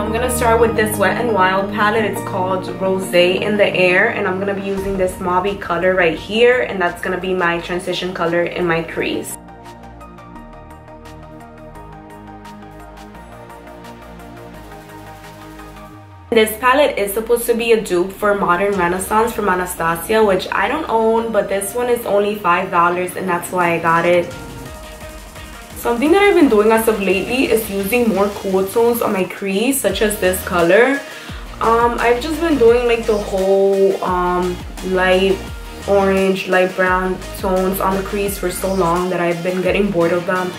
I'm gonna start with this Wet n Wild palette. It's called Rosé in the Air, and I'm gonna be using this mauve color right here, and that's gonna be my transition color in my crease. This palette is supposed to be a dupe for Modern Renaissance from Anastasia, which I don't own, but this one is only $5 and that's why I got it. Something that I've been doing as of lately is using more cool tones on my crease, such as this color. I've just been doing like the whole light orange, light brown tones on the crease for so long that I've been getting bored of them.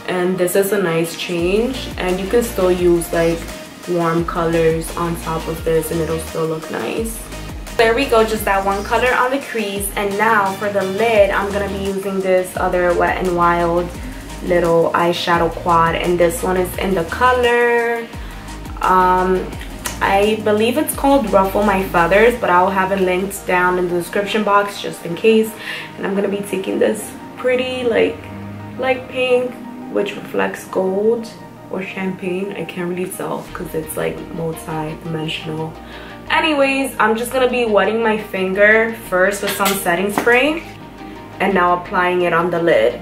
And this is a nice change, and you can still use like warm colors on top of this and it'll still look nice. There we go, just that one color on the crease. And now for the lid, I'm gonna be using this other Wet n Wild little eyeshadow quad, and this one is in the color I believe it's called Ruffle My Feathers, but I'll have it linked down in the description box just in case. And I'm gonna be taking this pretty like light pink, which reflects gold or champagne. I can't really tell because it's like multi-dimensional. Anyways, I'm just gonna be wetting my finger first with some setting spray and now applying it on the lid.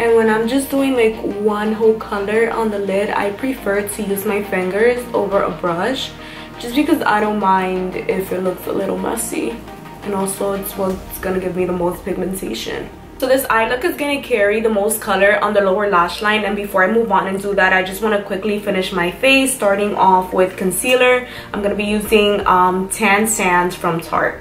And when I'm just doing like one whole color on the lid, I prefer to use my fingers over a brush, just because I don't mind if it looks a little messy, and also it's what's gonna give me the most pigmentation. So this eye look is going to carry the most color on the lower lash line, and before I move on and do that, I just want to quickly finish my face, starting off with concealer. I'm going to be using Tan Sand from Tarte.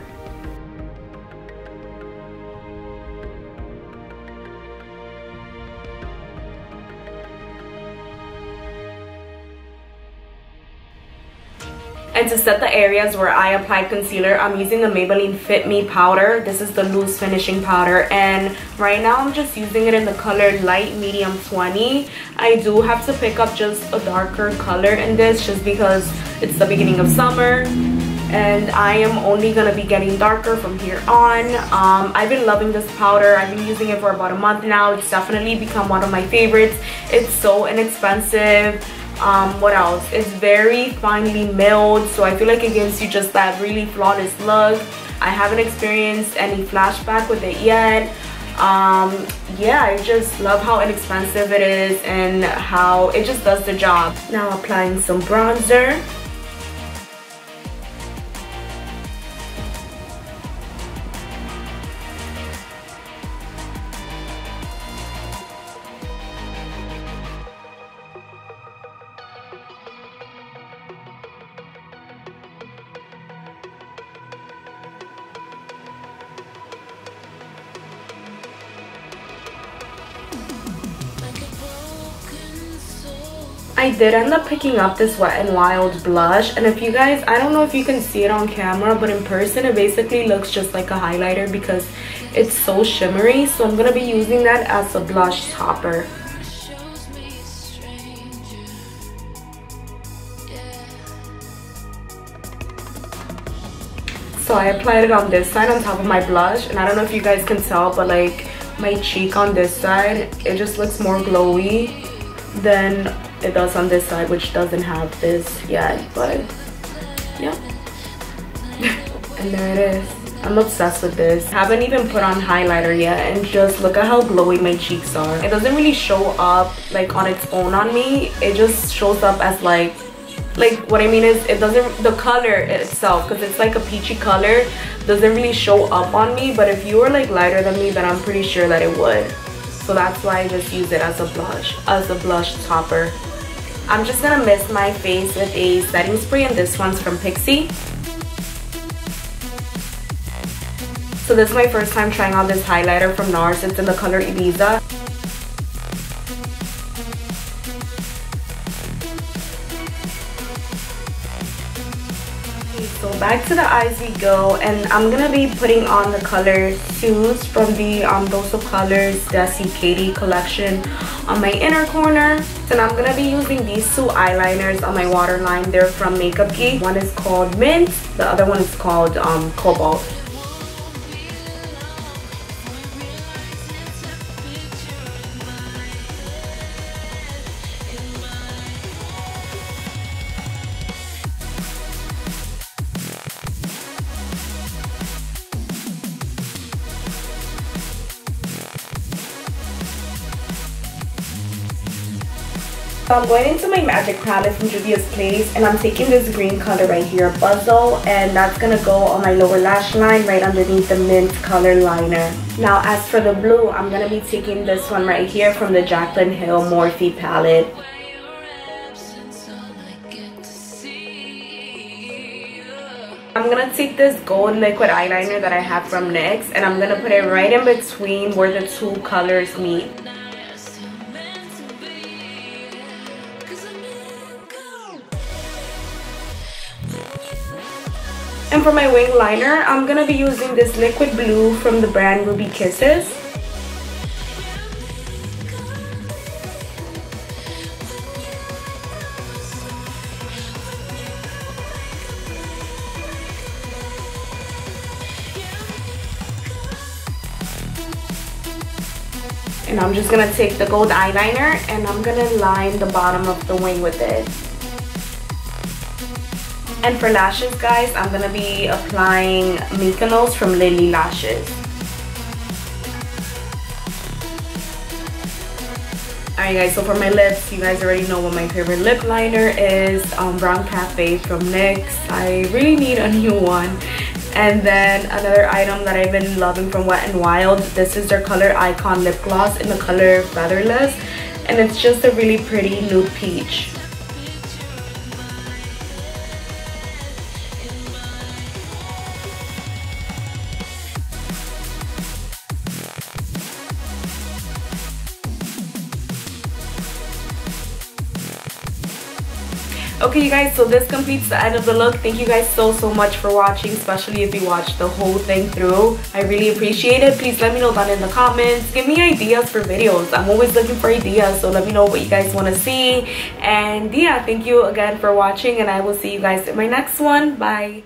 And to set the areas where I applied concealer, I'm using the Maybelline Fit Me powder. This is the loose finishing powder, and right now I'm just using it in the color light medium 20. I do have to pick up just a darker color in this just because it's the beginning of summer and I am only gonna be getting darker from here on. I've been loving this powder. I've been using it for about a month now. It's definitely become one of my favorites. It's so inexpensive. What else? It's very finely milled, so I feel like it gives you just that really flawless look. I haven't experienced any flashback with it yet. Yeah, I just love how inexpensive it is and how it just does the job. Now applying some bronzer. I did end up picking up this Wet n Wild blush, and if you guys, I don't know if you can see it on camera, but in person it basically looks just like a highlighter because it's so shimmery. So I'm gonna be using that as a blush topper. So I applied it on this side on top of my blush, and I don't know if you guys can tell, but like my cheek on this side, it just looks more glowy than it does on this side, which doesn't have this yet, but yeah. And there it is. I'm obsessed with this. Haven't even put on highlighter yet, and just look at how glowy my cheeks are. It doesn't really show up like on its own on me. It just shows up as like what I mean is, it doesn't, the color itself, because it's like a peachy color, doesn't really show up on me. But if you were like lighter than me, then I'm pretty sure that it would. So that's why I just use it as a blush topper. I'm just gonna mist my face with a setting spray, and this one's from Pixie. So this is my first time trying out this highlighter from Nars. It's in the color Ibiza. So back to the eyes we go, and I'm gonna be putting on the color Sues from the Dose of Colors Desi Katy collection on my inner corner. And I'm gonna be using these two eyeliners on my waterline. They're from Geek. One is called Mint, the other one is called Cobalt. So I'm going into my magic palette from Juvia's Place, and I'm taking this green color right here, Puzzle, and that's gonna go on my lower lash line right underneath the mint color liner. Now as for the blue, I'm gonna be taking this one right here from the Jaclyn Hill Morphe palette. I'm gonna take this gold liquid eyeliner that I have from NYX, and I'm gonna put it right in between where the two colors meet. And for my wing liner, I'm gonna be using this liquid blue from the brand Ruby Kisses. And I'm just gonna take the gold eyeliner and I'm gonna line the bottom of the wing with it. And for lashes, guys, I'm gonna be applying Mykonos from Lilly Lashes. Alright guys, so for my lips, you guys already know what my favorite lip liner is. Brown Cafe from NYX. I really need a new one. And then another item that I've been loving from Wet n Wild, this is their Color Icon lip gloss in the color Featherless, and it's just a really pretty nude peach. Okay you guys, so this completes the end of the look. Thank you guys so much for watching, especially if you watched the whole thing through. I really appreciate it. Please let me know down in the comments. Give me ideas for videos. I'm always looking for ideas, so let me know what you guys want to see. And yeah, thank you again for watching, and I will see you guys in my next one. Bye.